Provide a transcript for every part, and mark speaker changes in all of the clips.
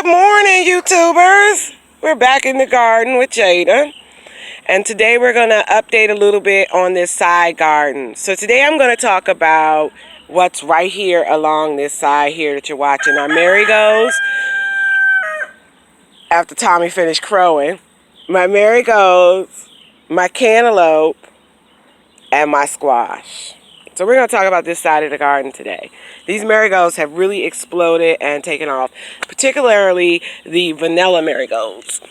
Speaker 1: Good morning, YouTubers. We're back in the garden with Jada. And today we're going to update a little bit on this side garden. So today I'm going to talk about what's right here along this side here that you're watching. Our marigolds, after Tommy finished crowing, my marigolds, my cantaloupe, and my squash. So we're going to talk about this side of the garden today. These marigolds have really exploded and taken off, particularly the vanilla marigolds.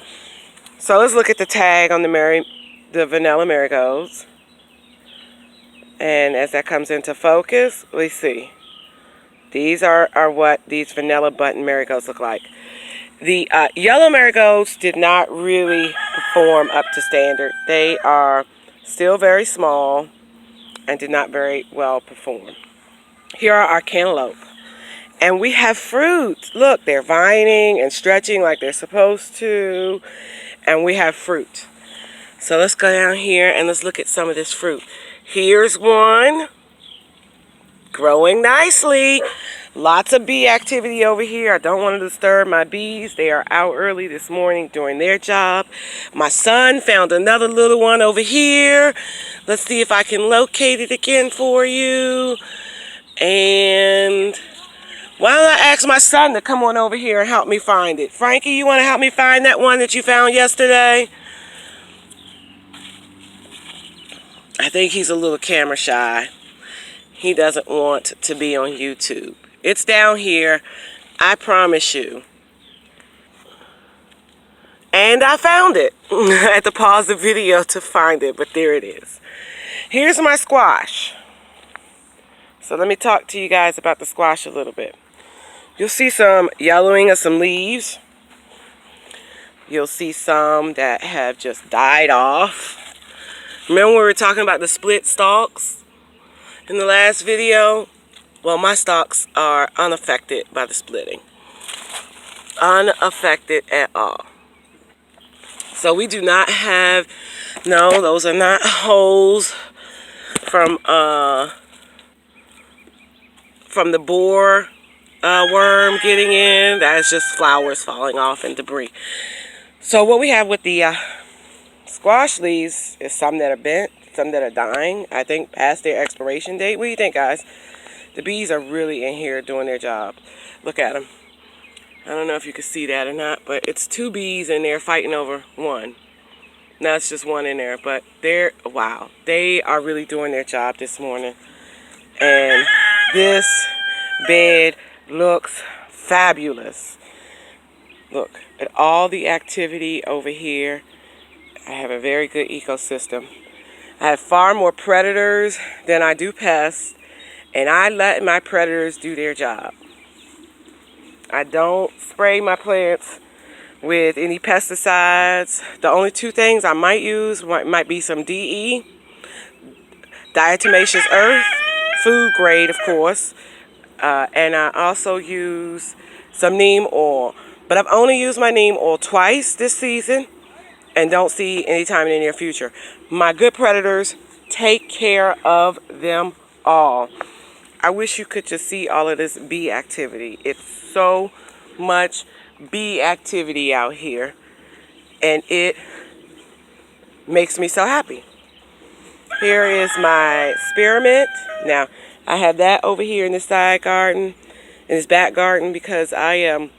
Speaker 1: So let's look at the tag on the vanilla marigolds. And as that comes into focus, we see. These are what these vanilla button marigolds look like. The yellow marigolds did not really perform up to standard. They are still very small and did not very well perform. Here are our cantaloupe. And we have fruit. Look, they're vining and stretching like they're supposed to. And we have fruit. So let's go down here and let's look at some of this fruit. Here's one. Growing nicely. Lots of bee activity over here. I don't want to disturb my bees. They are out early this morning doing their job. My son found another little one over here. Let's see if I can locate it again for you. And why don't I ask my son to come on over here and help me find it? Frankie, you want to help me find that one that you found yesterday? I think he's a little camera shy. He doesn't want to be on YouTube. It's down here, I promise you. And I found it. I had to pause the video to find it, but there it is. Here's my squash. So let me talk to you guys about the squash a little bit. You'll see some yellowing of some leaves. You'll see some that have just died off. Remember when we were talking about the split stalks in the last video? Well, my stalks are unaffected by the splitting. Unaffected at all. So we do not have, no, those are not holes from the borer worm getting in. That is just flowers falling off and debris. So what we have with the squash leaves is some that are bent, some that are dying, I think past their expiration date. What do you think, guys? The bees are really in here doing their job. Look at them. I don't know if you can see that or not, but it's two bees in there fighting over one. Now it's just one in there, but wow, they are really doing their job this morning. And this bed looks fabulous. Look at all the activity over here. I have a very good ecosystem. I have far more predators than I do pests. And I let my predators do their job. I don't spray my plants with any pesticides. The only two things I might use might be some DE, diatomaceous earth, food grade of course, and I also use some neem oil. But I've only used my neem oil twice this season and don't see any time in the near future. My good predators take care of them all. I wish you could just see all of this bee activity. It's so much bee activity out here. And it makes me so happy. Here is my spearmint. Now, I have that over here in this side garden, in this back garden, because I am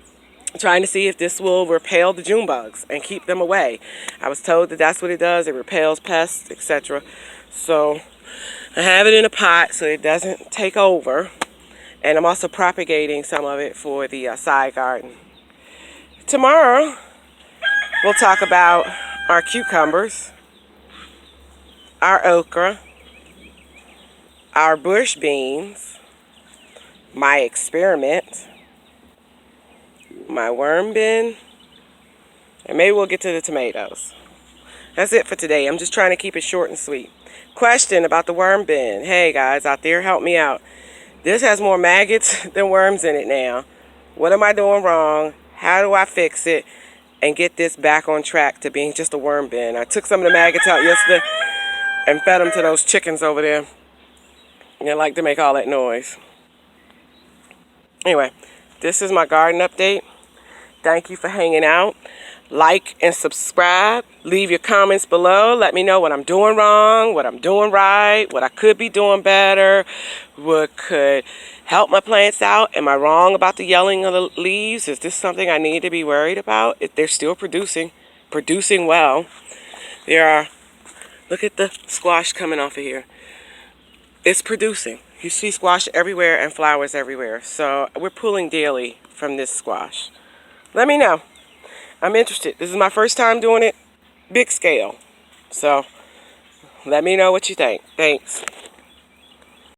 Speaker 1: trying to see if this will repel the June bugs and keep them away. I was told that that's what it does. It repels pests, etc. So I have it in a pot so it doesn't take over. And I'm also propagating some of it for the side garden. Tomorrow, we'll talk about our cucumbers, our okra, our bush beans, my experiment, my worm bin, and maybe we'll get to the tomatoes. That's it for today. I'm just trying to keep it short and sweet. Question about the worm bin. Hey guys out there, help me out. This has more maggots than worms in it now. What am I doing wrong? How do I fix it and get this back on track to being just a worm bin? I took some of the maggots out yesterday and fed them to those chickens over there. And they like to make all that noise. Anyway, this is my garden update. Thank you for hanging out. Like and subscribe. Leave your comments below. Let me know what I'm doing wrong, what I'm doing right, what I could be doing better, what could help my plants out. Am I wrong about the yellowing of the leaves? Is this something I need to be worried about? If they're still producing well. There are, look at the squash coming off of here. It's producing. You see squash everywhere and flowers everywhere. So we're pulling daily from this squash. Let me know. I'm interested. This is my first time doing it big scale. So let me know what you think. Thanks.